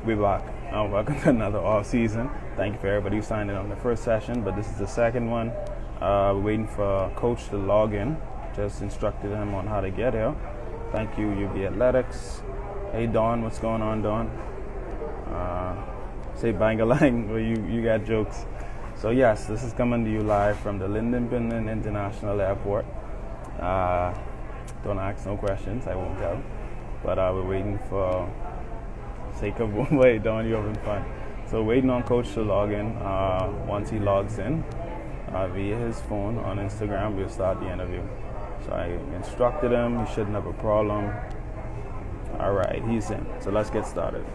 We're back. Welcome to another off season. Thank you for everybody who signed in on the first session, but this is the second one. We're waiting for Coach to log in. Just instructed him on how to get here. Thank you, UB Athletics. Hey, Dawn, what's going on, Dawn? Say Bangalang, where you got jokes. So yes, this is coming to you live from the Lyndon Pinland International Airport. Don't ask no questions, I won't tell. But we're waiting for sake of wait, Dawn, you're having fun. So waiting on Coach to log in. Once he logs in via his phone on Instagram, we'll start the interview. So I instructed him, he shouldn't have a problem. All right, he's in. So let's get started.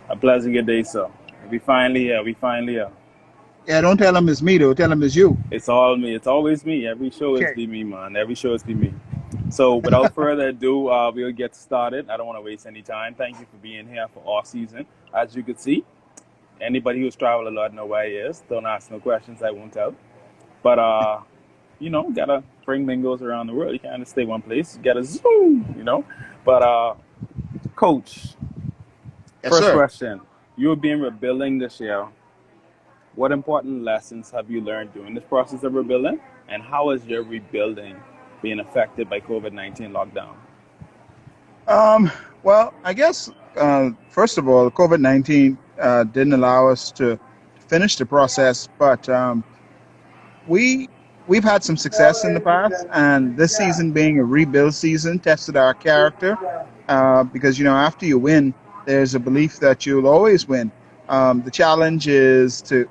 A pleasant good day, sir. We finally here. Yeah, don't tell him it's me though. Tell him it's you. It's all me. It's always me. Every show is be me, man. Every show is be me. So without further ado, we'll get started. I don't want to waste any time. Thank you for being here for all season. As you can see, anybody who's traveled a lot know where he is. Don't ask no questions, I won't tell. But gotta bring mingos around the world. You can't just stay one place. You gotta zoom, But Coach, Yes, first sir. question. You've been rebuilding this year. What important lessons have you learned during this process of rebuilding? And how is your rebuilding being affected by COVID-19 lockdown? Well, I guess first of all, COVID-19 didn't allow us to finish the process, but we've had some success in the past, and this season being a rebuild season tested our character because after you win, there's a belief that you'll always win. The challenge is to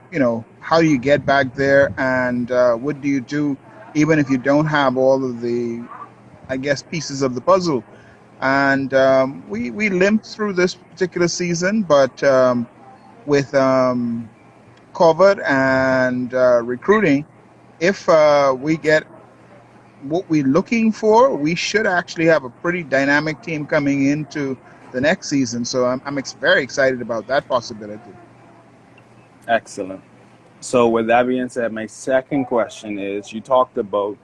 how do you get back there, and what do you do even if you don't have all of the pieces of the puzzle. And we limped through this particular season, but with COVID and recruiting, if we get what we're looking for, we should actually have a pretty dynamic team coming into the next season. So I'm very excited about that possibility. Excellent. So with that being said, my second question is, you talked about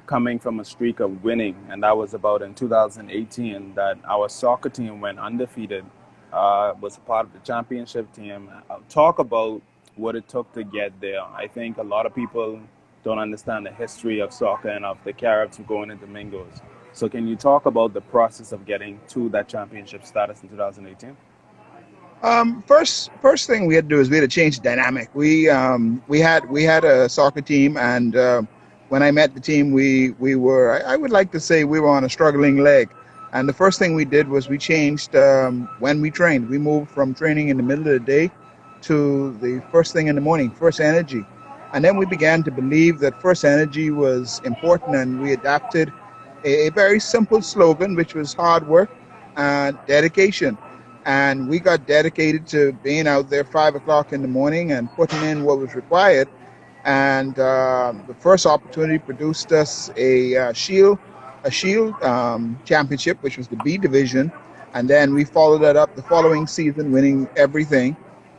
coming from a streak of winning, and that was about in 2018 that our soccer team went undefeated, was a part of the championship team. Talk about what it took to get there. I think a lot of people don't understand the history of soccer and of the Caribs going into Mingos. So can you talk about the process of getting to that championship status in 2018? First thing we had to do is we had to change the dynamic. We had a soccer team, and when I met the team, we were, I would like to say, we were on a struggling leg. And the first thing we did was we changed when we trained. We moved from training in the middle of the day to the first thing in the morning, first energy. And then we began to believe that first energy was important, and we adapted a very simple slogan, which was hard work and dedication. And we got dedicated to being out there 5 o'clock in the morning and putting in what was required. And the first opportunity produced us a shield championship, which was the B division. And then we followed that up the following season, winning everything.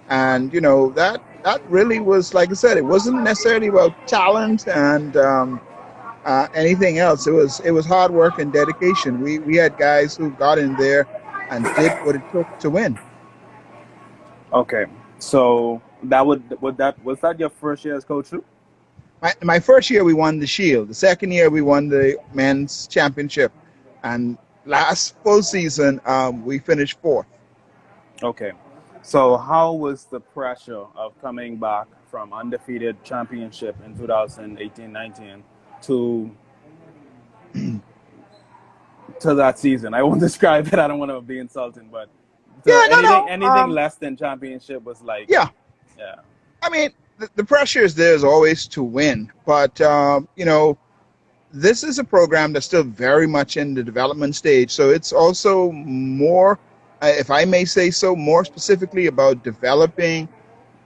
And, that really was, like I said, it wasn't necessarily about talent and anything else. It was hard work and dedication. We had guys who got in there and did what it took to win. Okay, so was that your first year as coach too? My first year we won the Shield. The second year we won the men's championship, and last full season we finished fourth. Okay, so how was the pressure of coming back from undefeated championship in 2018-19 to that season? I won't describe it. I don't want to be insulting, but anything less than championship was like yeah. I mean, the pressure is there as always to win, but this is a program that's still very much in the development stage. So it's also more, if I may say so, more specifically about developing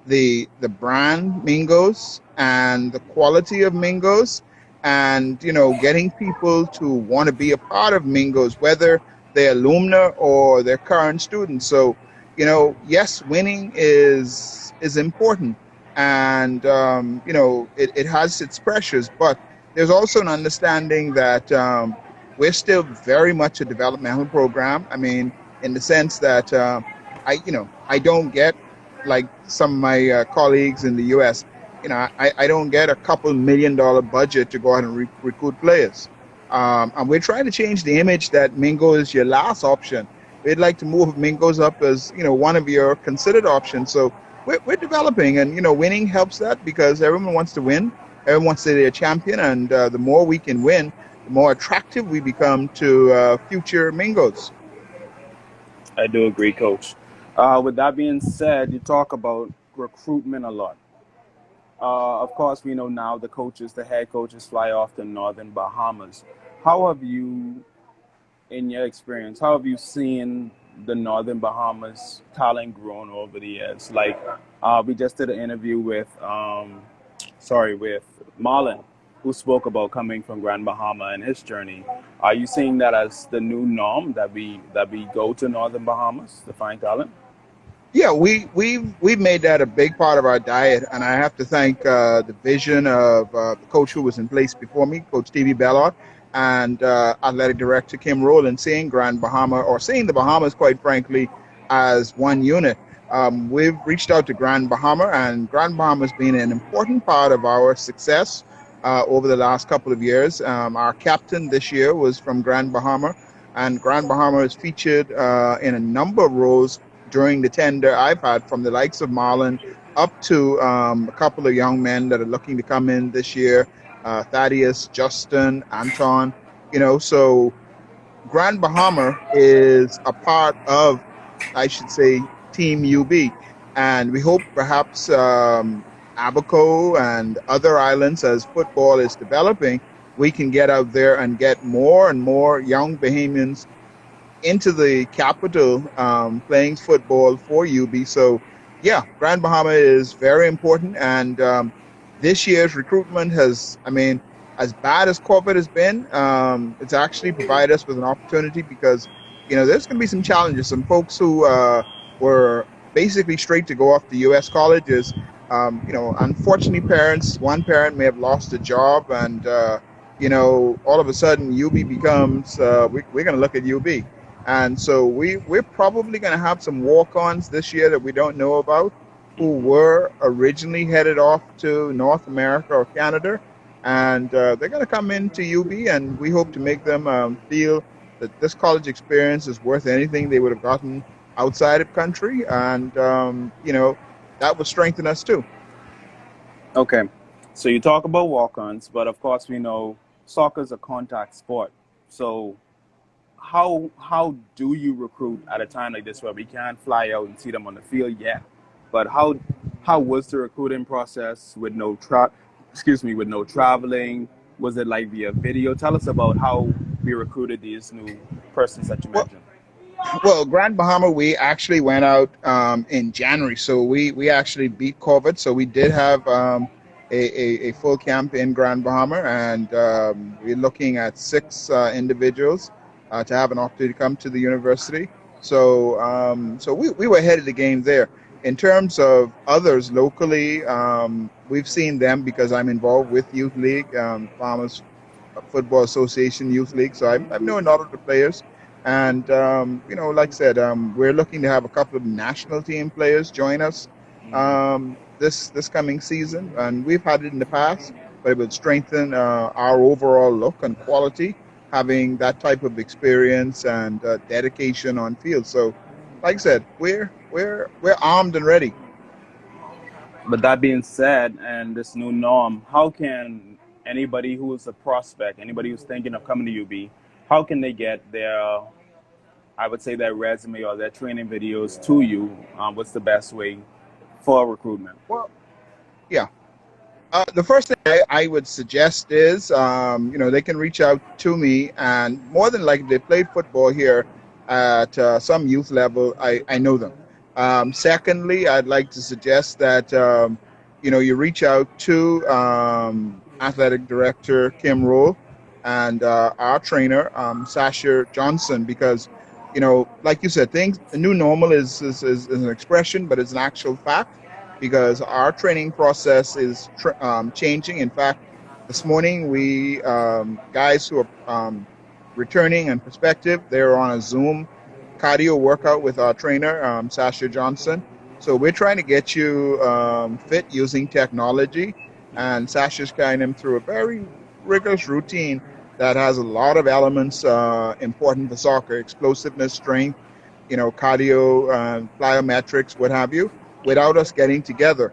the brand Mingos and the quality of Mingos, and getting people to want to be a part of Mingos, whether they're alumni or they're current students. So yes, winning is important, and it has its pressures, but there's also an understanding that we're still very much a developmental program. I mean, in the sense that I don't get like some of my colleagues in the U.S. I don't get a couple $1 million budget to go out and recruit players. And we're trying to change the image that Mingo is your last option. We'd like to move Mingos up as one of your considered options. So we're developing, and winning helps that because everyone wants to win. Everyone wants to be a champion, and the more we can win, the more attractive we become to future Mingos. I do agree, Coach. With that being said, you talk about recruitment a lot. Of course, we know now the head coaches fly off to Northern Bahamas. How have you, in your experience, how have you seen the Northern Bahamas talent grown over the years? Like, we just did an interview with Marlon, who spoke about coming from Grand Bahama and his journey. Are you seeing that as the new norm that we go to Northern Bahamas to find talent? Yeah, we've made that a big part of our diet, and I have to thank the vision of the coach who was in place before me, Coach TV Ballard, and athletic director Kim Rowland, seeing Grand Bahama or seeing the Bahamas, quite frankly, as one unit. We've reached out to Grand Bahama, and Grand Bahama has been an important part of our success over the last couple of years. Our captain this year was from Grand Bahama, and Grand Bahama is featured in a number of roles during the tender I've had, from the likes of Marlon up to a couple of young men that are looking to come in this year, Thaddeus, Justin, Anton. So Grand Bahama is a part of, I should say, Team UB. And we hope perhaps Abaco and other islands, as football is developing, we can get out there and get more and more young Bahamians into the capital playing football for UB. So, yeah, Grand Bahama is very important. And this year's recruitment has, I mean, as bad as COVID has been, it's actually provided us with an opportunity because, there's going to be some challenges. Some folks who were basically straight to go off to U.S. colleges, unfortunately, one parent may have lost a job, and, all of a sudden UB becomes, we're going to look at UB. And so we're probably going to have some walk-ons this year that we don't know about, who were originally headed off to North America or Canada, and they're going to come into UB, and we hope to make them feel that this college experience is worth anything they would have gotten outside of country, and that will strengthen us too. Okay, so you talk about walk-ons, but of course we know soccer is a contact sport. So how do you recruit at a time like this where we can't fly out and see them on the field yet? But how was the recruiting process with with no traveling? Was it like via video? Tell us about how we recruited these new persons that you Well, mentioned. Well, Grand Bahama, we actually went out in January, so we actually beat COVID. So we did have a full camp in Grand Bahama, and we're looking at six individuals to have an opportunity to come to the university. So we were ahead of the game there. In terms of others locally, we've seen them because I'm involved with Youth League, Bahamas Football Association Youth League. So I've known a lot of the players. And, like I said, we're looking to have a couple of national team players join us this coming season. And we've had it in the past, but it would strengthen our overall look and quality, having that type of experience and dedication on field. So, like I said, we're armed and ready. But that being said, and this new norm, how can anybody who is a prospect, anybody who's thinking of coming to UB, how can they get I would say, their resume or their training videos to you? What's the best way for recruitment? Well, yeah. The first thing I would suggest is, they can reach out to me, and more than likely, they played football here at some youth level. I know them. Secondly, I'd like to suggest that, you reach out to athletic director Kim Roll and our trainer, Sasha Johnson, because like you said, things the new normal is an expression, but it's an actual fact because our training process is changing. In fact, this morning we guys who are returning and prospective, they're on a Zoom cardio workout with our trainer, Sasha Johnson. So we're trying to get you fit using technology, and Sasha's carrying them through a very rigorous routine that has a lot of elements important for soccer: explosiveness, strength, cardio, plyometrics, what have you, without us getting together.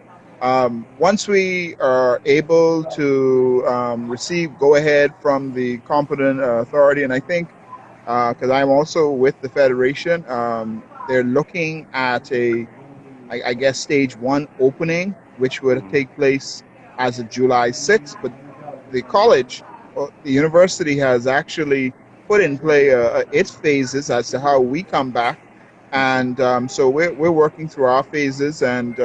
Once we are able to receive go ahead from the competent authority, and I think because I'm also with the federation, they're looking at I guess, stage one opening, which would take place as of July 6th. But the college, or the university, has actually put in play its phases as to how we come back, and so we're working through our phases. And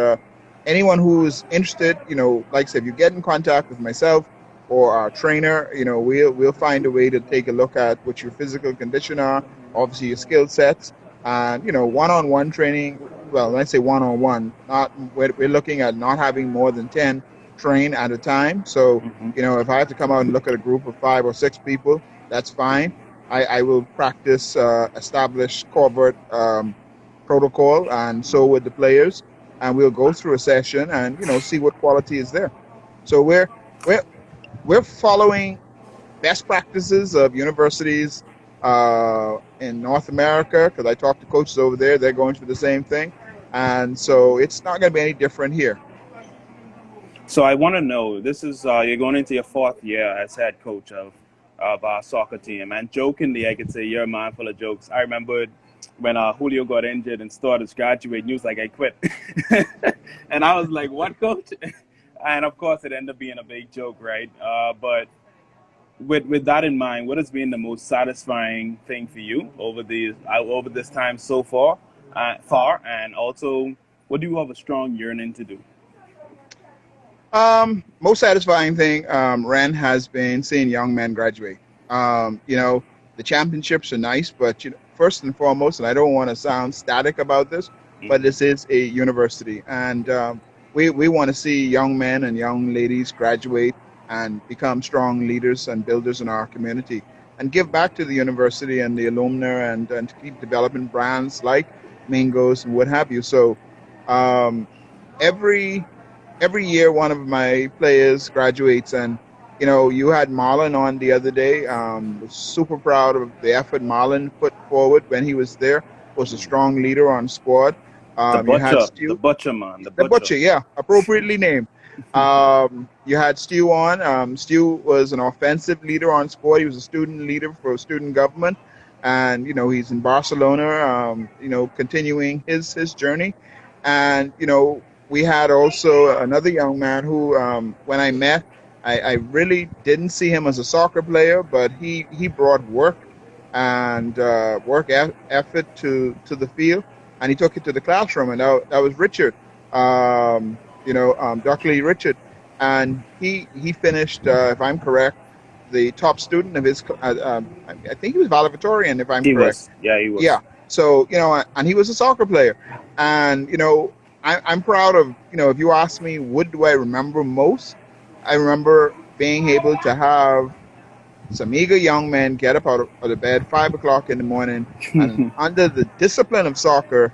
anyone who's interested, like I said, if you get in contact with myself or our trainer, we'll find a way to take a look at what your physical condition are, obviously your skill sets, and one-on-one training. Well, when I say one-on-one, not we're looking at not having more than 10 train at a time. So if I have to come out and look at a group of 5 or 6 people, that's fine. I will practice established covert protocol, and so with the players, and we'll go through a session and see what quality is there. So we're we're following best practices of universities in North America, because I talk to coaches over there. They're going through the same thing, and so it's not going to be any different here. So I want to know, this is you're going into your fourth year as head coach of our soccer team, and jokingly, I could say you're a man full of jokes. I remember when Julio got injured and started graduating, he was like, "I quit," and I was like, "What, coach?" And of course, it ended up being a big joke, right? But with that in mind, what has been the most satisfying thing for you over this time so far, and also what do you have a strong yearning to do? Most satisfying thing, Ren, has been seeing young men graduate. The championships are nice, but first and foremost, and I don't want to sound static about this, but this is a university, and we want to see young men and young ladies graduate and become strong leaders and builders in our community, and give back to the university and the alumni, and to keep developing brands like Mingos and what have you. So um, every every year one of my players graduates, and you had Marlon on the other day. Was super proud of the effort Marlon put forward when he was there. Was a strong leader on squad. You had The Stu, butcher man, the the butcher. butcher, yeah, appropriately named. You had Stu on. Stu was an offensive leader on squad. He was a student leader for student government, and he's in Barcelona. Continuing his journey, and we had also another young man who, when I met, I really didn't see him as a soccer player, but he brought work and effort to the field, and he took it to the classroom, and that was Richard, Dr. Lee Richard, and he finished, if I'm correct, the top student of his. I think he was valedictorian, if I'm He correct. was, yeah, he was. Yeah. So and he was a soccer player, and I'm proud of if you ask me, what do I remember most? I remember being able to have some eager young men get up out of bed 5 o'clock in the morning, and under the discipline of soccer,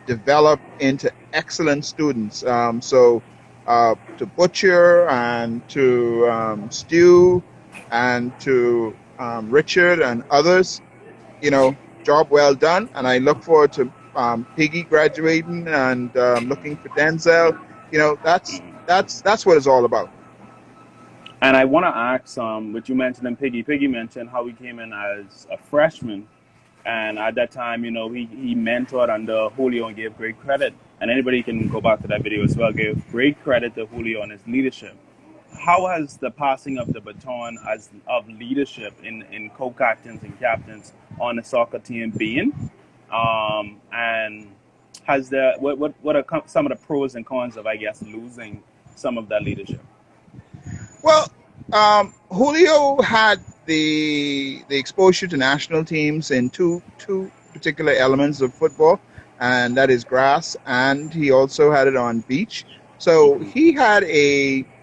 develop into excellent students. So to Butcher and to Stu and to Richard and others, job well done. And I look forward to Piggy graduating, and looking for Denzel. That's what it's all about. And I want to ask, what you mentioned in Piggy. Piggy mentioned how he came in as a freshman, and at that time, he mentored under Julio and gave great credit. And anybody can go back to that video as well. Gave great credit to Julio on his leadership. How has the passing of the baton of leadership in co-captains and captains on the soccer team been? And has there what are some of the pros and cons of, I guess, losing some of that leadership? Well, Julio had the exposure to national teams in two particular elements of football, and that is grass, and he also had it on beach. So Hmm. he had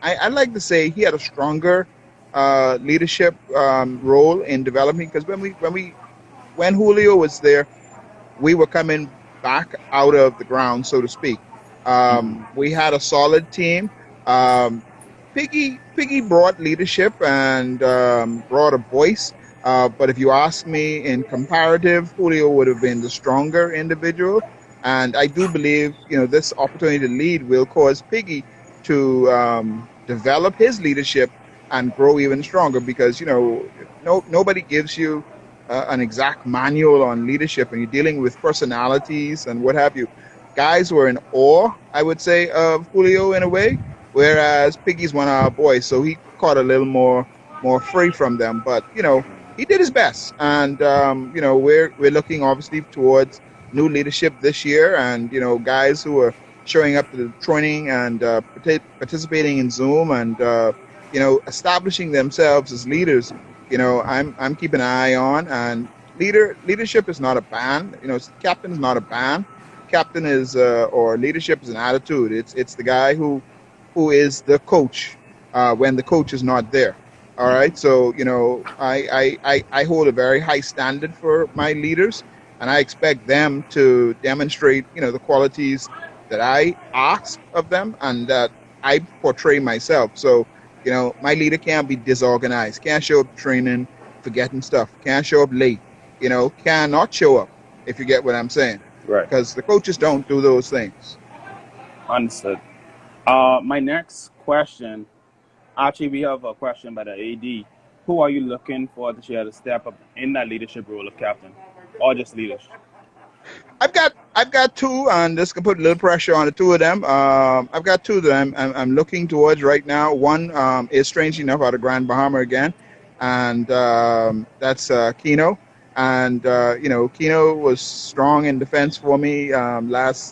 I'd like to say he had a stronger leadership role in developing, because when Julio was there, we were coming back out of the ground, so to speak. We had a solid team. Um, Piggy brought leadership and brought a voice. But if you ask me in comparative, Julio would have been the stronger individual. And I do believe, this opportunity to lead will cause Piggy to develop his leadership and grow even stronger, because, nobody gives you an exact manual on leadership, and you're dealing with personalities and what have you. Guys were in awe, I would say, of Julio in a way, whereas Piggy's one of our boys, so he caught a little more free from them. But he did his best, and we're looking obviously towards new leadership this year, and guys who are showing up to the training and participating in Zoom, and establishing themselves as leaders. I'm keeping an eye on. And leadership is not a band. Captain is not a band. Captain is or leadership is an attitude. It's the guy who is the coach when the coach is not there. All right. So I hold a very high standard for my leaders, and I expect them to demonstrate the qualities that I ask of them and that I portray myself. So my leader can't be disorganized, can't show up to training forgetting stuff, can't show up late, cannot show up, if you get what I'm saying. Right. Because the coaches don't do those things. Understood. My next question, actually, we have a question by the AD. Who are you looking for to share the step up in that leadership role of captain, or just leaders? I've got two, and this can put a little pressure on the two of them. I've got two that I'm looking towards right now. One is strangely enough out of Grand Bahama again, and that's Kino. And Kino was strong in defense for me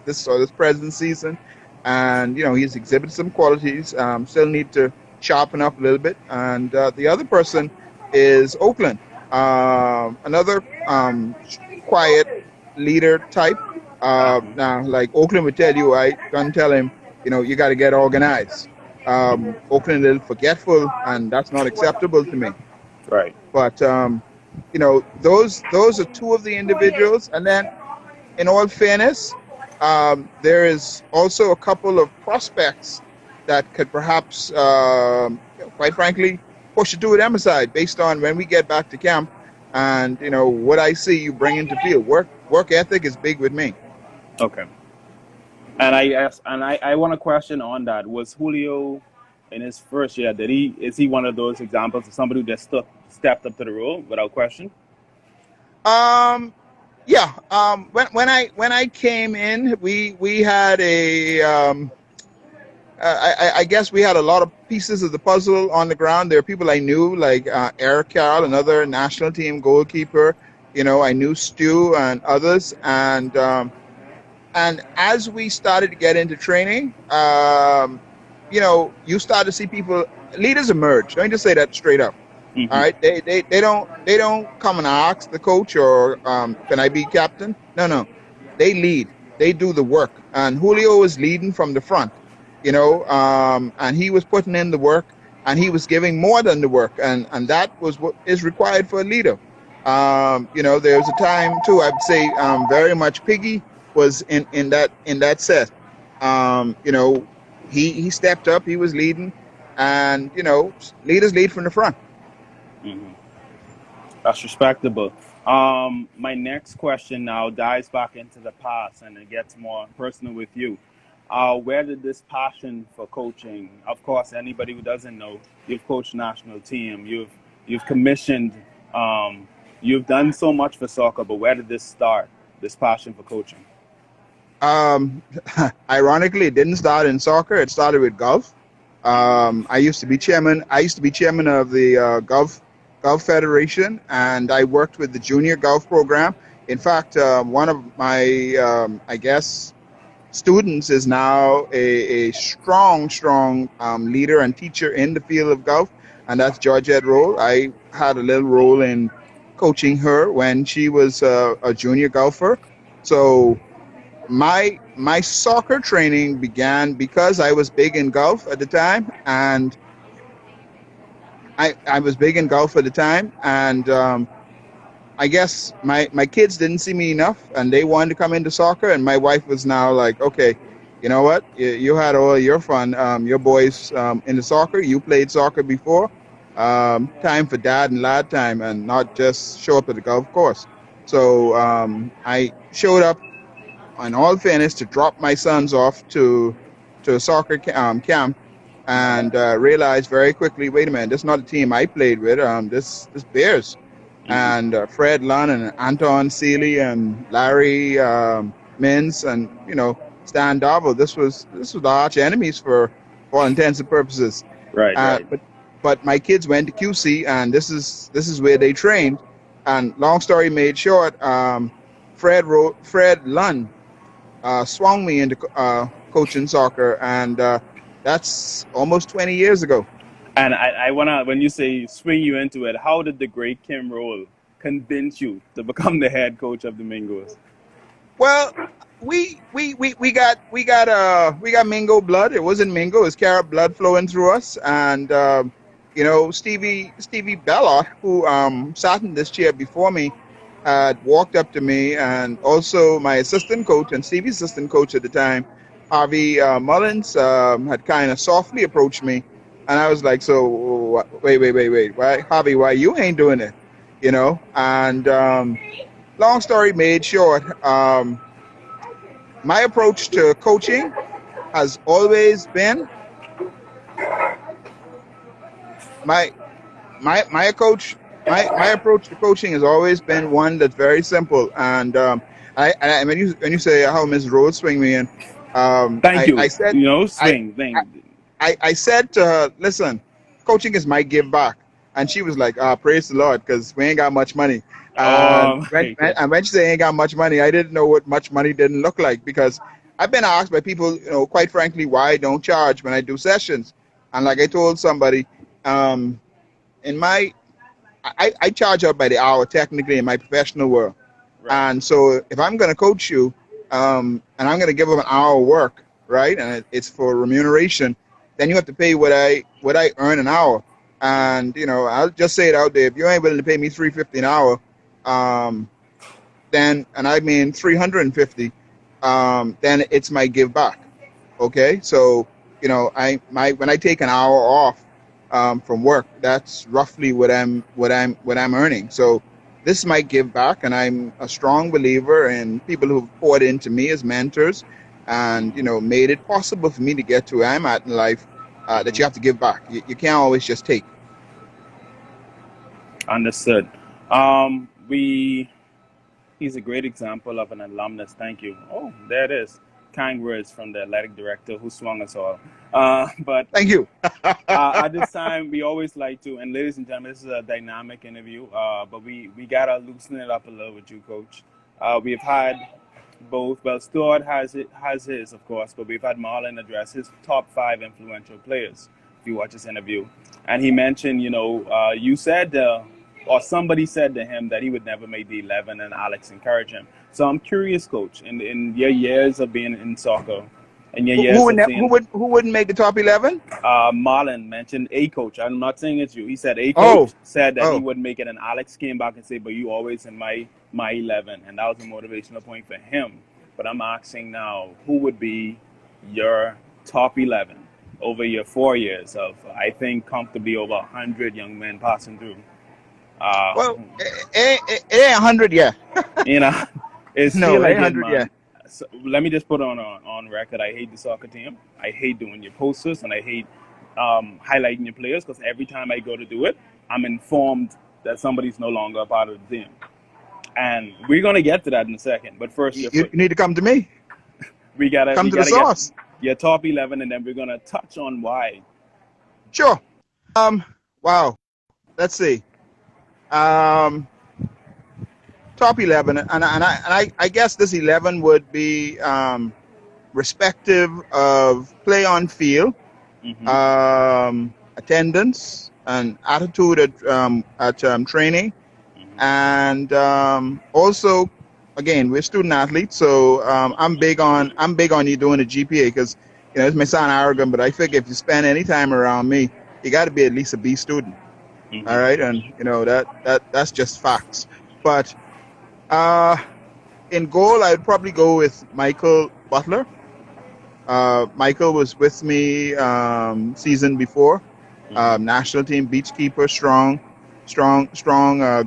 this present season, and he's exhibited some qualities. Still need to sharpen up a little bit. And the other person is Oakland, another quiet leader type. Now, like Oakland would tell you, I gonna tell him, you got to get organized. Oakland is forgetful, and that's not acceptable to me. Right. But those are two of the individuals, and then, in all fairness, there is also a couple of prospects that could perhaps, quite frankly, push the two of them aside based on when we get back to camp, and what I see you bring into field. Work ethic is big with me. Okay. And I ask, and I want to question on that. Was Julio in his first year? Is he one of those examples of somebody who just stepped up to the role without question? Um, yeah. When I came in, we had I guess we had a lot of pieces of the puzzle on the ground. There are people I knew, like Eric Carroll, another national team goalkeeper. I knew Stu and others, and as we started to get into training, you start to see people, leaders emerge. Let me just say that straight up. All Hmm. right, they don't come and ask the coach, or can I be captain? No, no, they lead. They do the work, and Julio was leading from the front. And he was putting in the work, and he was giving more than the work, and that was what is required for a leader. There was a time too. I'd say very much Piggy was in that set. He stepped up. He was leading, and leaders lead from the front. Hmm. That's respectable. My next question now dives back into the past and it gets more personal with you. Where did this passion for coaching? Of course, anybody who doesn't know, you've coached national team, you've commissioned, um, you've done so much for soccer. But where did this start? This passion for coaching? Um, Ironically, it didn't start in soccer. It started with golf. I used to be chairman. I used to be chairman of the golf federation, and I worked with the junior golf program. In fact, one of my I guess students is now a strong leader and teacher in the field of golf, and that's Georgette Roll. I had a little role in coaching her when she was a junior golfer. So my soccer training began because I was big in golf at the time, and I was big in golf at the time, and I guess my kids didn't see me enough, and they wanted to come into soccer. And my wife was now like, okay, you know what? You had all your fun. Your boys into soccer. You played soccer before. Time for dad and lad time, and not just show up at the golf course. So I showed up, in all fairness, to drop my sons off to a soccer camp, and realized very quickly, wait a minute, this is not a team I played with. This Bears, and Fred Lunn and Anton Seeley and Larry Mins and Stan Darvel. This was the arch enemies for all intents and purposes. Right, Uh, right. but but my kids went to QC, and this is where they trained. And long story made short, Fred Lunn swung me into coaching soccer, and that's almost 20 years ago. And I wanna, when you say swing you into it, how did the great Kim Roll convince you to become the head coach of the Mingos? Well, we got Mingo blood. It wasn't Mingo, it's carrot blood flowing through us. And Stevie Bellot, who sat in this chair before me, had walked up to me, and also my assistant coach and Stevie's assistant coach at the time, Harvey Mullins, had kind of softly approached me, and I was like, so wait, why, Harvey, why you ain't doing it? And long story made short, my approach to coaching has always been my my coach my approach to coaching has always been one that's very simple. And when you say how Miss Rose swing me in, Thank I you. said You know, I, swing I thing. I said to her, listen, coaching is my give back. And she was like, praise the Lord, because we ain't got much money. And Oh when, my when, God. and when she said ain't got much money, I didn't know what much money didn't look like, because I've been asked by people, quite frankly, why I don't charge when I do sessions. And like I told somebody, um, in my, I charge out by the hour technically in my professional world. Right. And so if I'm going to coach you, and I'm going to give them an hour of work, right, and it's for remuneration, then you have to pay what I earn an hour. And I'll just say it out there: if you ain't willing to pay me $3.50 an hour, um, then, and I mean 350, then it's my give back. Okay, so when I take an hour off from work, that's roughly what I'm earning. So this might give back, and I'm a strong believer in people who've poured into me as mentors, and made it possible for me to get to where I'm at in life. That you have to give back. You can't always just take. Understood. We He's a great example of an alumnus. Thank you. Oh, there it is. Kind words from the athletic director who swung us all. But Thank you. at this time, we always like to, and ladies and gentlemen, this is a dynamic interview, but we gotta loosen it up a little with you, Coach. We've had both. Well, Stuart has his, of course, but we've had Marlon address his top five influential players. If you watch this interview, and he mentioned, you said, or somebody said to him that he would never make the 11, and Alex encouraged him. So I'm curious, Coach, in your years of being in soccer, and your Who years would of ne- who seeing, would who wouldn't make the top 11? Marlon mentioned a coach. I'm not saying it's you. He said a Oh, coach said that he oh. would make it, and Alex came back and said, "But you always in my 11," and that was a motivational point for him. But I'm asking now, who would be your top 11 over your 4 years of, I think, comfortably over 100 young men passing through? Uh, Well, it ain't 100 yet. you know, it's No, feel it ain't like it, 100 yet. man. So let me just put on record. I hate the soccer team. I hate doing your posters, and I hate highlighting your players, because every time I go to do it, I'm informed that somebody's no longer a part of the team. And we're gonna get to that in a second. But first, You need to come to me. we gotta Come we to the gotta get source. your top 11, and then we're gonna touch on why. Sure. Wow. Let's see. Um, top 11, and I guess this 11 would be respective of play on field, Hmm. attendance, and attitude at training, And also, again, we're student athletes, so I'm big on you doing a GPA because this may sound arrogant, but I figure if you spend any time around me, you got to be at least a B student. All Hmm. right, and that's just facts. But uh, in goal, I'd probably go with Michael Butler. Michael was with me season before. Hmm. National team beachkeeper, strong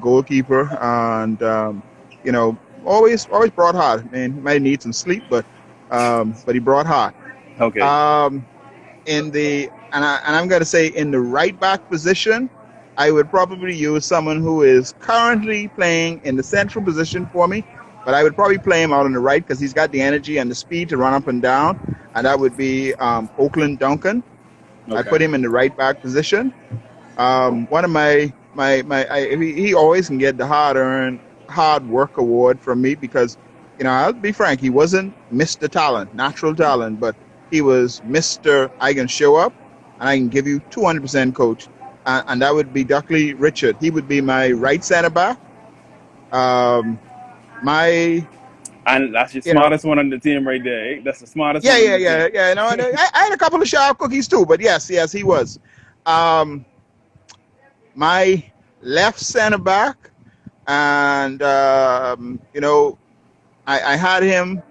goalkeeper, and always brought hard. I mean, he might need some sleep, but he brought hard. Okay. Um, I'm going to say in the right back position, I would probably use someone who is currently playing in the central position for me, but I would probably play him out on the right because he's got the energy and the speed to run up and down, and that would be Oakland Duncan. I Okay. put him in the right back position. One of he always can get the hard work award from me because I'll be frank, he wasn't Mr. Talent, natural talent, but he was Mr. I can show up and I can give you 200% coach, and that would be Duckley Richard. He would be my right center back. Um, my And that's your you know smartest one on the team right there. Eh? That's the smartest yeah one on yeah the yeah team. yeah. No, I had a couple of sharp cookies too, but yes he was. Um, my left center back. And I had him.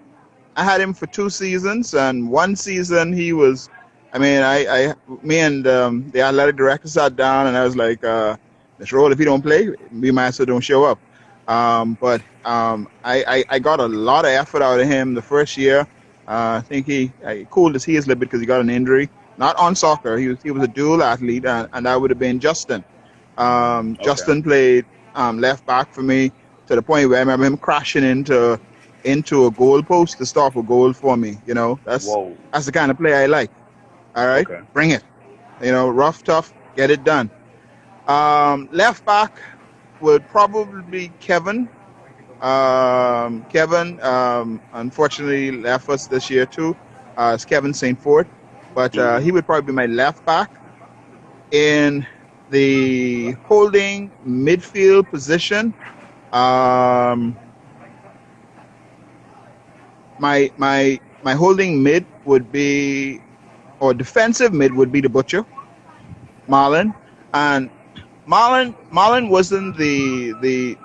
I had him for 2 seasons, and one season he was. I mean, me and the athletic director sat down, and I was like, "This role, if you don't play, we might as well don't show up." I got a lot of effort out of him the first year. I think he cooled his heels a little bit because he got an injury. Not on soccer. He was a dual athlete, and that would have been Justin. Okay. Justin played left back for me to the point where I remember him crashing into a goal post to stop a goal for me. Whoa. That's the kind of play I like. All right, Okay. bring it. Rough, tough, get it done. Left back would probably be Kevin. Kevin, unfortunately, left us this year too. It's Kevin St. Ford, but Hmm. he would probably be my left back in the holding midfield position. Um, my holding mid would be, or defensive mid would be the butcher, Marlon, and Marlon wasn't the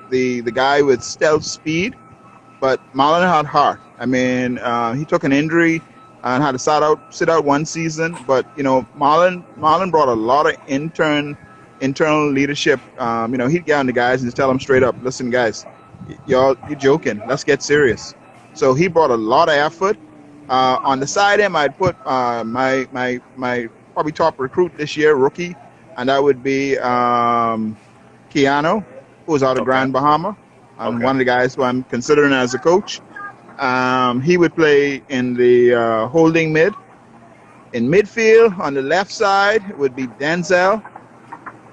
guy with stealth speed, but Marlon had heart. I mean, he took an injury and had to sit out 1 season, but Marlon brought a lot of internal leadership. He'd get on the guys and just tell them straight up, "Listen, guys, y'all, you're joking. Let's get serious." So he brought a lot of effort. On the side end, I'd put my probably top recruit this year, rookie, and that would be Keanu, who was out of Okay. Grand Bahama, and Okay. one of the guys who I'm considering as a coach. He would play in the holding mid. In midfield, on the left side, would be Denzel.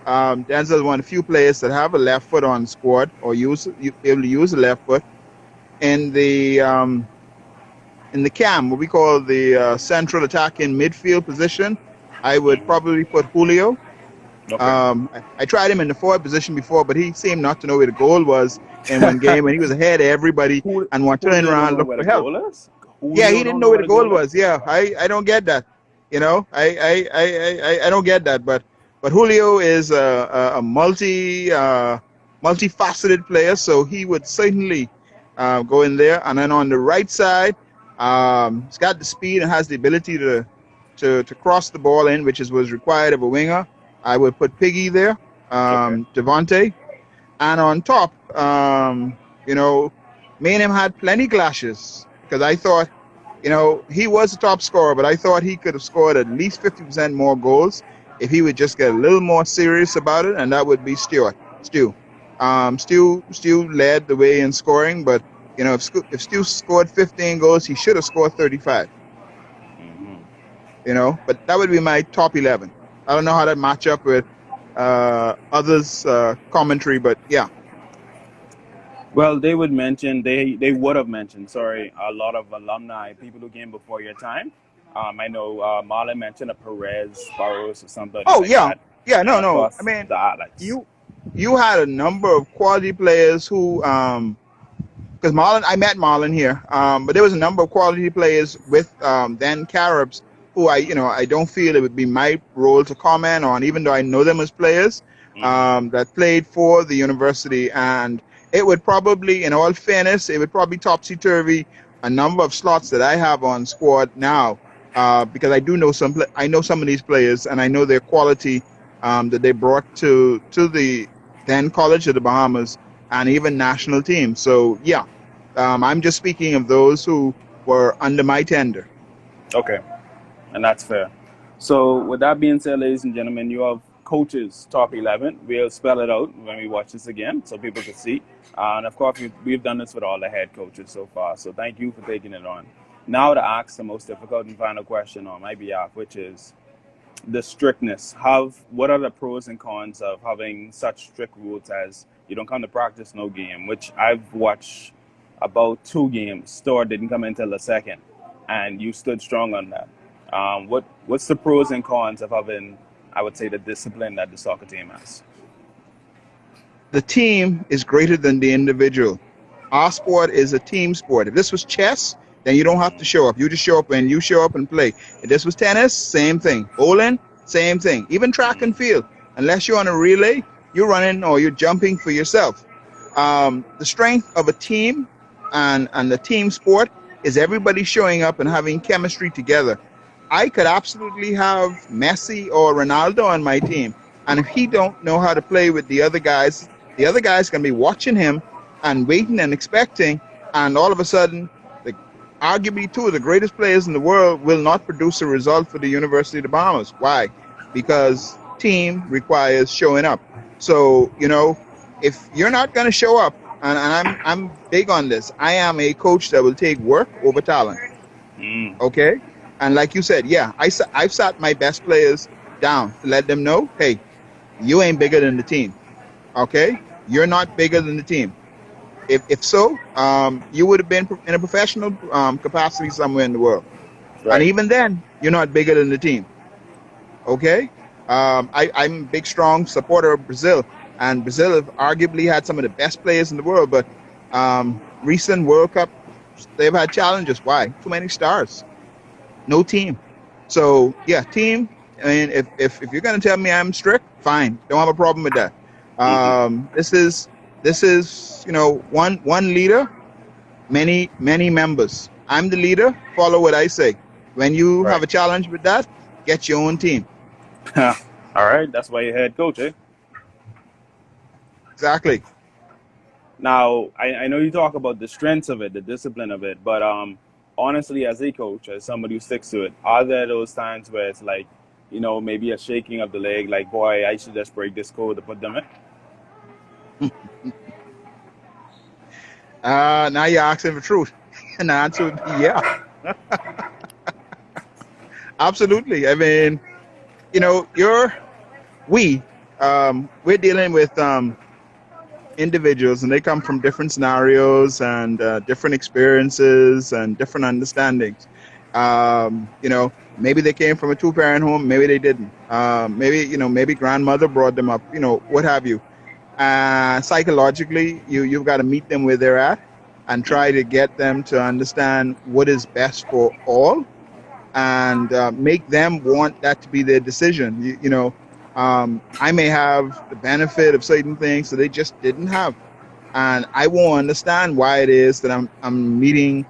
Denzel is one of the few players that have a left foot on squad or able to use a left foot. In the cam, what we call the central attacking midfield position, I would Hmm. probably put Julio. Okay. I tried him in the forward position before, but he seemed not to know where the goal was in one game, and he was ahead of everybody Who and one turn Julio don't around, know look where the for help. goal is? Yeah, Julio he didn't don't know know where where the the goal goal was. is? Yeah, I don't get that. I don't get that. But Julio is a multifaceted player, so he would certainly go in there. And then on the right side, he's got the speed and has the ability to cross the ball in, which was required of a winger. I would put Piggy there, Okay. Devontae, and on top, you know, me and him had plenty clashes because I thought, he was the top scorer, but I thought he could have scored at least 50% more goals if he would just get a little more serious about it, and that would be Stu. Stu led the way in scoring, but if Stu scored 15 goals, he should have scored 35. Hmm. But that would be my top 11. I don't know how that match up with others' commentary, but yeah. Well, they would have mentioned, sorry, a lot of alumni, people who came before your time. I know Marlon mentioned a Perez, Barros, or somebody Oh like yeah, that, yeah. and No, of no. I course mean, the Alex. you. you had a number of quality players who because Marlon, I met Marlon here, but there was a number of quality players with then Caribs who I don't feel it would be my role to comment on, even though I know them as players that played for the university, and it would probably, in all fairness, it would probably topsy turvy a number of slots that I have on squad now, because I do know I know some of these players, and I know their quality that they brought to the then College of the Bahamas and even national team. So yeah, I'm just speaking of those who were under my tender. Okay, and that's fair. So, with that being said, ladies and gentlemen, you have coaches top 11. We'll spell it out when we watch this again so people can see. And of course, we've done this with all the head coaches so far. So, thank you for taking it on. Now, to ask the most difficult and final question on my behalf, which is the strictness. What are the pros and cons of having such strict rules as you don't come to practice, no game, which I've watched about 2 games. Store didn't come until the second, and you stood strong on that. What's the pros and cons of having, I would say, the discipline that the soccer team has? The team is greater than the individual. Our sport is a team sport. If this was chess, then you don't have to show up. You just show up and you show up and play. If this was tennis, same thing. Bowling, same thing. Even track and field, unless you're on a relay, you're running or you're jumping for yourself. The strength of a team and the team sport is everybody showing up and having chemistry together. I could absolutely have Messi or Ronaldo on my team, and if he don't know how to play with the other guys can be watching him and waiting and expecting, and all of a sudden, the, arguably two of the greatest players in the world will not produce a result for the University of the Bahamas. Why? Because team requires showing up. So, if you're not going to show up, and I'm big on this, I am a coach that will take work over talent. Mm, Okay? And like you said, yeah, I've sat my best players down to let them know, hey, you ain't bigger than the team. Okay? You're not bigger than the team. If so, you would have been in a professional capacity somewhere in the world. And right. even then, you're not bigger than the team. Okay? I'm a big, strong supporter of Brazil. And Brazil have arguably had some of the best players in the world. But recent World Cup, they've had challenges. Why? Too many stars. No team. So, yeah, team. I mean, if you're going to tell me I'm strict, fine. Don't have a problem with that. This is one leader, many members. I'm the leader. Follow what I say. When you have Right. a challenge with that, get your own team. All right. That's why you're head coach, eh? Exactly. Now, I know you talk about the strengths of it, the discipline of it, but honestly, as a coach, as somebody who sticks to it, are there those times where it's like, maybe a shaking of the leg, like, boy, I should just break this code to put them in? Now you're asking for truth, and the answer would be yeah, absolutely. I mean, you're we we're dealing with individuals, and they come from different scenarios and different experiences and different understandings. Maybe they came from a two-parent home, maybe they didn't. Maybe grandmother brought them up, what have you. Psychologically, you've got to meet them where they're at and try to get them to understand what is best for all, and make them want that to be their decision. I may have the benefit of certain things that they just didn't have, and I won't understand why it is that I'm meeting,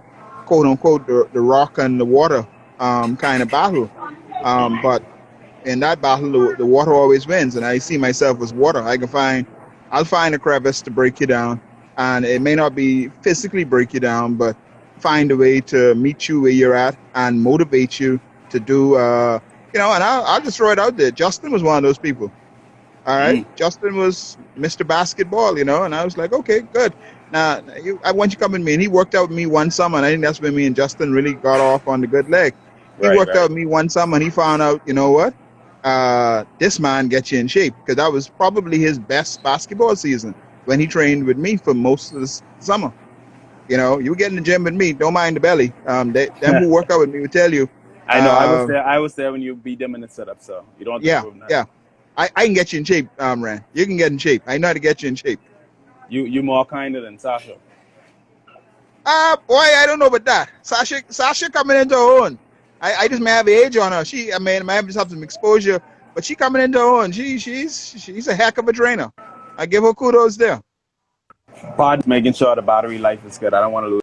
quote unquote, the rock and the water kind of battle. But in that battle, the water always wins, and I see myself as water. I'll find a crevice to break you down, and it may not be physically break you down, but find a way to meet you where you're at and motivate you to do. And I'll just throw it out there. Justin was one of those people. All right, Mm, Justin was Mr. Basketball, and I was like, okay, good. Now I want you to come with me, and he worked out with me one summer, and I think that's when me and Justin really got off on the good leg. He right, worked right. out with me one summer, and he found out, you know what? This man gets you in shape, because that was probably his best basketball season when he trained with me for most of the summer. You get in the gym with me, don't mind the belly. Them who work out with me will tell you, I know. I was uh, there. I was there when you beat them in the setup, so you don't have to yeah, prove that. yeah. I can get you in shape, Rand. You can get in shape. I know how to get you in shape. You more kinder than Sasha. Boy, I don't know about that. Sasha coming into her own. I just may have age on her. I mean, I might just have some exposure, but she coming into her own. She's a heck of a trainer. I give her kudos there. Pod making sure the battery life is good. I don't want to lose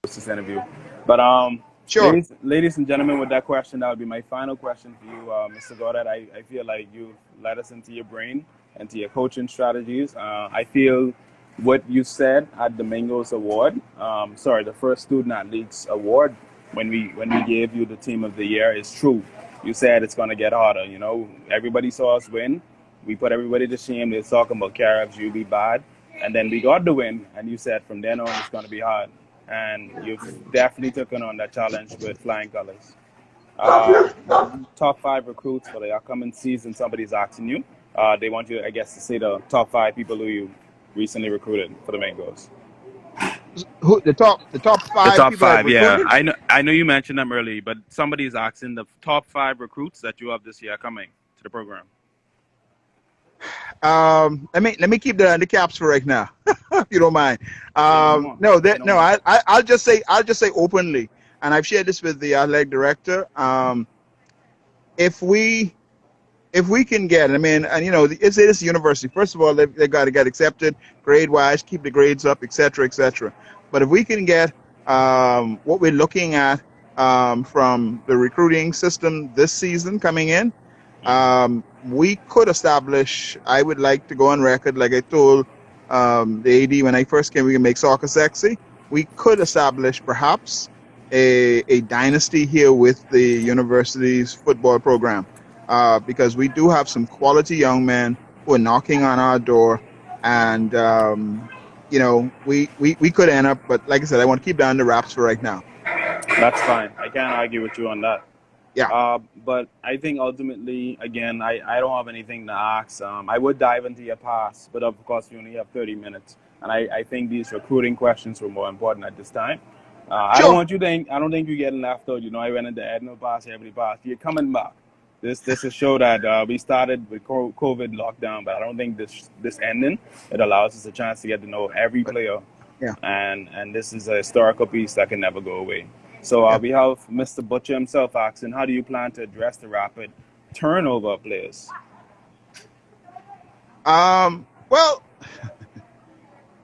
this interview. But Sure. ladies and gentlemen, with that question, that would be my final question for you, Mr. Godet. I feel like you led us into your brain, into your coaching strategies. I feel what you said at the Mingos Award, the first Student Athletes Award, when we gave you the Team of the Year, is true. You said it's gonna get harder. You know, everybody saw us win. We put everybody to shame. They're talking about Caribs, you be bad, and then we got the win. And you said from then on it's gonna be hard. And you've definitely taken on that challenge with flying colors. Top five recruits for the upcoming season. Somebody's asking you. They want you, I guess, to say the top five people who you recently recruited for the Mangos. Who the top The five top people I've five, yeah. recruited? I know you mentioned them early, but somebody's asking the top five recruits that you have this year coming to the program. Let me keep the caps for right now, if you don't mind. Say no more. No, Say that no no, more. I'll just say openly, and I've shared this with the athletic director. If we can get, I mean, and it's a university. First of all, they got to get accepted grade wise, keep the grades up, etc., etc. But if we can get what we're looking at from the recruiting system this season coming in, we could establish. I would like to go on record, like I told the AD when I first came, we can make soccer sexy. We could establish perhaps a dynasty here with the university's football program because we do have some quality young men who are knocking on our door, and we could end up. But like I said, I want to keep that under wraps for right now. That's fine. I can't argue with you on that. Yeah, But I think ultimately, again, I don't have anything to ask. I would dive into your past, but of course, we only have 30 minutes. And I think these recruiting questions were more important at this time. sure. I don't think you're getting left out. You know, I went into Edna pass, every pass. You're coming back. This is show that we started with COVID lockdown, but I don't think this ending. It allows us a chance to get to know every But player, yeah, and this is a historical piece that can never go away. So yeah. we have Mr. Butcher himself asking, how do you plan to address the rapid turnover of players? Well,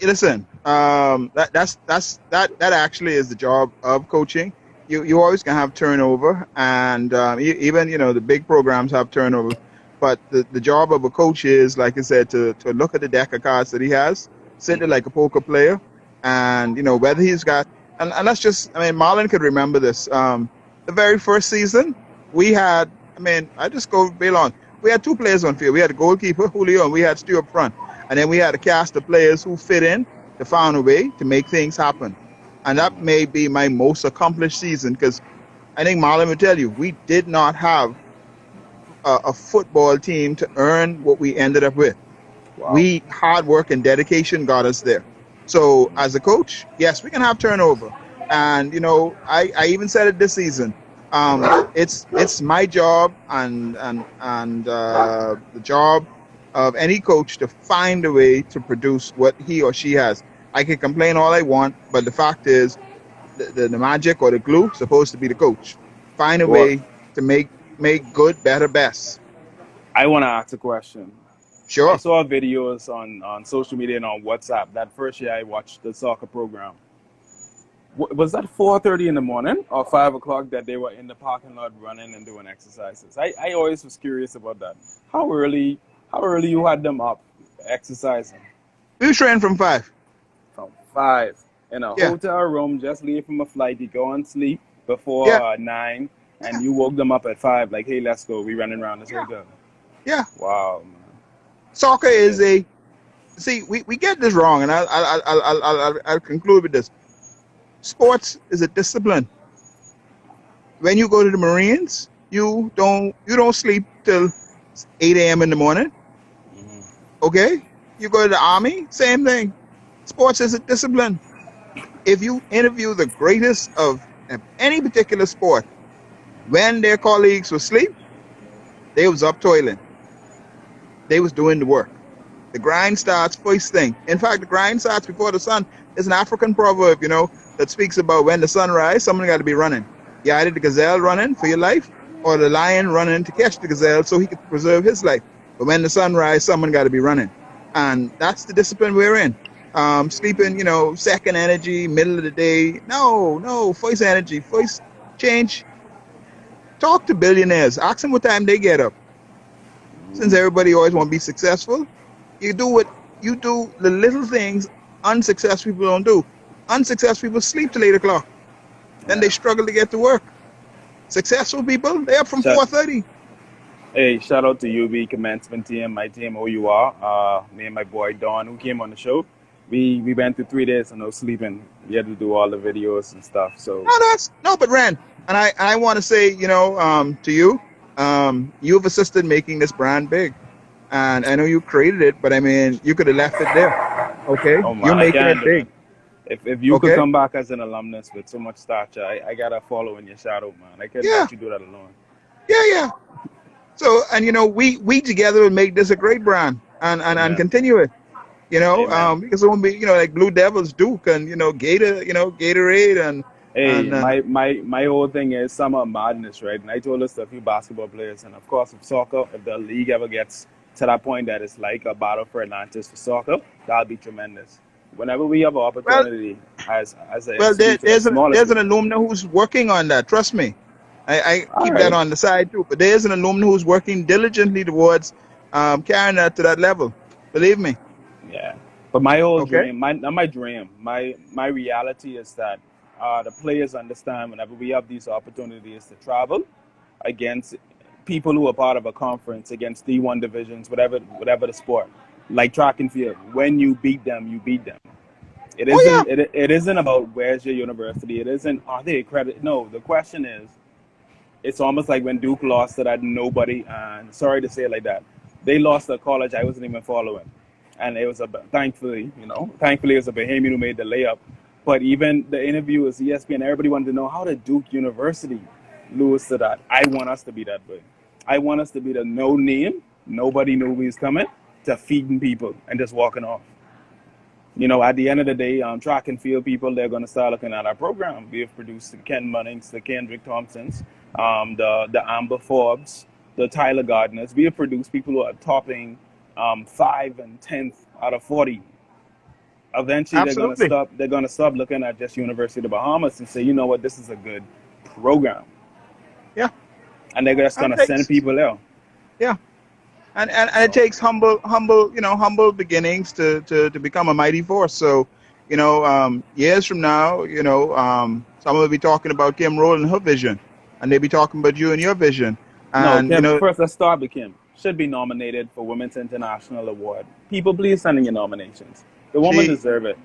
listen. That actually is the job of coaching. You always can have turnover, and even the big programs have turnover. But the job of a coach is, like I said, to look at the deck of cards that he has, sit there like a poker player, and whether he's got. And let's just, I mean, Marlon could remember this. The very first season, we had, I mean, I just go bail on. We had two players on field. We had a goalkeeper, Julio, and we had Stu up front. And then we had a cast of players who fit in to find a way to make things happen. And that may be my most accomplished season because I think Marlon will tell you, we did not have a football team to earn what we ended up with. Wow. Hard work and dedication got us there. So as a coach, yes, we can have turnover. And I even said it this season. It's my job and the job of any coach to find a way to produce what he or she has. I can complain all I want, but the fact is, the magic or the glue is supposed to be the coach. Find a Well, way to make good, better, best. I want to ask a question. I Sure. saw videos on social media and on WhatsApp that first year I watched the soccer program. Was that 4:30 in the morning or 5 o'clock that they were in the parking lot running and doing exercises? I always was curious about that. How early how early you had them up exercising? We train from 5. From 5 in a Yeah, hotel room, just leave from a flight. You go and sleep before yeah, 9, yeah, and you woke them up at 5. Like, hey, let's go. We running around this hotel. yeah. Wow, man. Soccer Yeah. is a see. We get this wrong, and I'll conclude with this. Sports is a discipline. When you go to the Marines, you don't sleep till 8 a.m. in the morning. Mhm. Okay, you go to the Army, same thing. Sports is a discipline. If you interview the greatest of any particular sport when their colleagues were asleep, They was up toiling. They was doing the work. The grind starts first thing. In fact, the grind starts before the sun. There's an African proverb, that speaks about when the sun rises, someone got to be running. You either the gazelle running for your life or the lion running to catch the gazelle so he could preserve his life. But when the sun rises, someone got to be running. And that's the discipline we're in. Sleeping, second energy, middle of the day. No, first energy, first change. Talk to billionaires. Ask them what time they get up. Since everybody always want to be successful, you do the little things unsuccessful people don't do. Unsuccessful people sleep till 8 o'clock. Then they Yeah. struggle to get to work. Successful people, they up from Shout, 4:30. hey, shout out to UB commencement team, my team, OUR. Me and my boy Dion, who came on the show. We went through 3 days of no sleeping. We had to do all the videos and stuff. So But Rand, and I want to say, to you, you've assisted making this brand big. And I know you created it, but I mean, you could have left it there. Okay, oh you're man, I making can't it do big. it. If you could Okay, come back as an alumnus with so much stature, I gotta follow in your shadow, man. I couldn't yeah, let you do that alone. yeah. So, and we together will make this a great brand and Amen. continue it. Amen. Because it won't be, like Blue Devils, Duke, and Gator, Gatorade, Hey, and my whole thing is summer madness, right? And I told this to a few basketball players, and of course, if soccer, if the league ever gets to that point that it's like a battle for Atlantis for soccer, that'll be tremendous. Whenever we have an well, opportunity as an there, institution, as small as there's we an are. alumna who's working on that. Trust me, I All keep that right. on the side too. But there's an alumna who's working diligently towards carrying that to that level. Believe me. Yeah, but my whole Okay. dream, not my dream, my reality is that the players understand whenever we have these opportunities to travel against people who are part of a conference, against D1 divisions, whatever the sport, like track and field. When you beat them, you beat them. Oh It isn't about where's your university. It isn't are they accredited. No, the question is it's almost like when Duke lost to that nobody, and sorry to say it like that, they lost a college I wasn't even following. And it was thankfully it was a Bahamian who made the layup. But even the interview with ESPN, everybody wanted to know how did Duke University lose to that? I want us to be that way. I want us to be the no name, nobody knew we was coming, to feeding people and just walking off. At the end of the day, track and field people, they're going to start looking at our program. We have produced the Ken Munnings, the Kendrick Thompsons, the Amber Forbes, the Tyler Gardners. We have produced people who are topping 5 and 10th out of 40. Eventually, they're going to absolutely. stop. They're going to stop looking at just University of the Bahamas and say, you know what, this is a good program, Yeah. and they're just And going it to send takes people there. yeah. And it So takes humble beginnings to become a mighty force. So, years from now, someone will be talking about Kim Roll and her vision, and they'll be talking about you and your vision. no, And Kim. First, let's start with Kim. Should be nominated for Women's International Award. People, please send in your nominations. The woman she deserve it.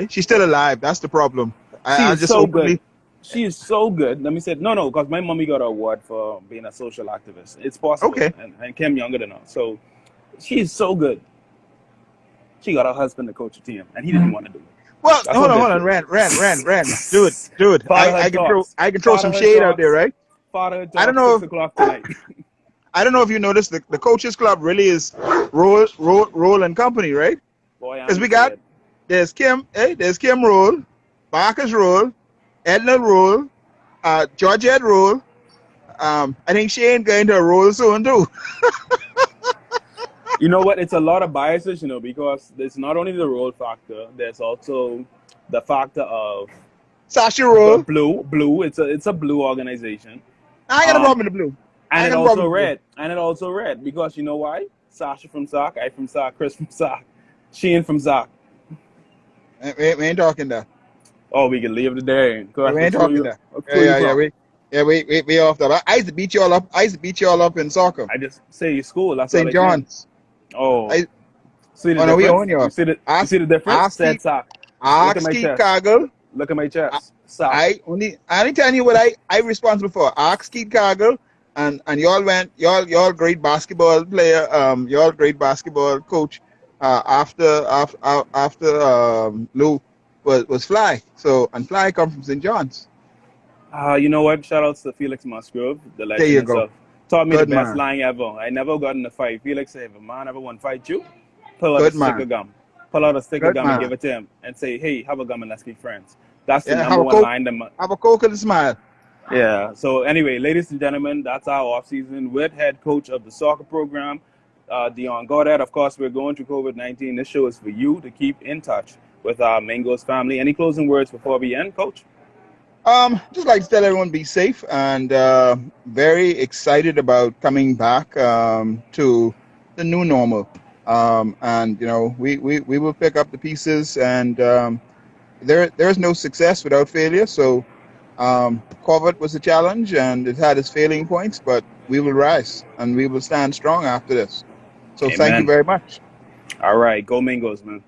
she's still alive. That's the problem. She I'll is just so good. openly. She is so good. Let me say no, because my mommy got an award for being a social activist. It's possible, Okay. and Kim younger than her, so she is so good. She got her husband to coach a team, and he didn't want to do it. Well, That's how hold on, desperate. Rand. Dude. Fatherhood talks. I can throw some Fatherhood shade out there, talks. right? Fatherhood I don't talks. know. 6 o'clock tonight. I don't know if you noticed the coaches club really is roll and company, right? Boy, I Because ain't say it. there's Kim Roll, Marcus Roll, Edna Roll, Georgette Roll. I think Shane going to roll soon too. You know what? It's a lot of biases, because there's not only the role factor. There's also the factor of Sasha the Roll. blue. It's a blue organization. I ain't got a Um, problem with the blue. I and ain't it got a problem also with the blue. red. And it also red because you know why? Sasha from Sock, I from Sock, Chris from Sock, Sheen from Sock. We ain't talking that. Oh, we can leave it there. Cause We ain't talking that. where you Yeah. from? We off that. I used to beat y'all up. I used to beat y'all up in soccer. I just say your school. That's all St. I can. John's. Oh, I see the Oh no, we difference? own y'all. You see Ask the difference? ask Said keep Sock. Look at ask my keep chest. Cargill. Look at my I, chest. Sock. I only telling you what I responsible for. Ask Keith Cargill and y'all great basketball player, y'all great basketball coach after Lou was Fly. So and Fly come from St. John's. You know what? Shout outs to Felix Musgrove, the There legend you go. himself. Taught me the Good best man. line ever. I never got in a fight. Felix said, if a man ever want to fight you, pull out a Good stick man. of gum. Pull out a stick of Good gum and give man. it to him and say, hey, have a gum and let's be friends. That's the Yeah, number one line. That, have a Coke and a smile. yeah. So anyway, ladies and gentlemen, that's our off season with head coach of the soccer program, Dion Godet. Of course, we're going through COVID-19. This show is for you to keep in touch with our Mangoes family. Any closing words before we end, Coach? Just like to tell everyone be safe and very excited about coming back to the new normal. And you know, we will pick up the pieces, and there's no success without failure. So COVID was a challenge, and it had its failing points, but we will rise and we will stand strong after this. So thank you Amen. very much. All right, go Mangoes, man.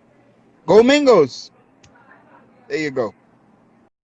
Go Mingos! There you go.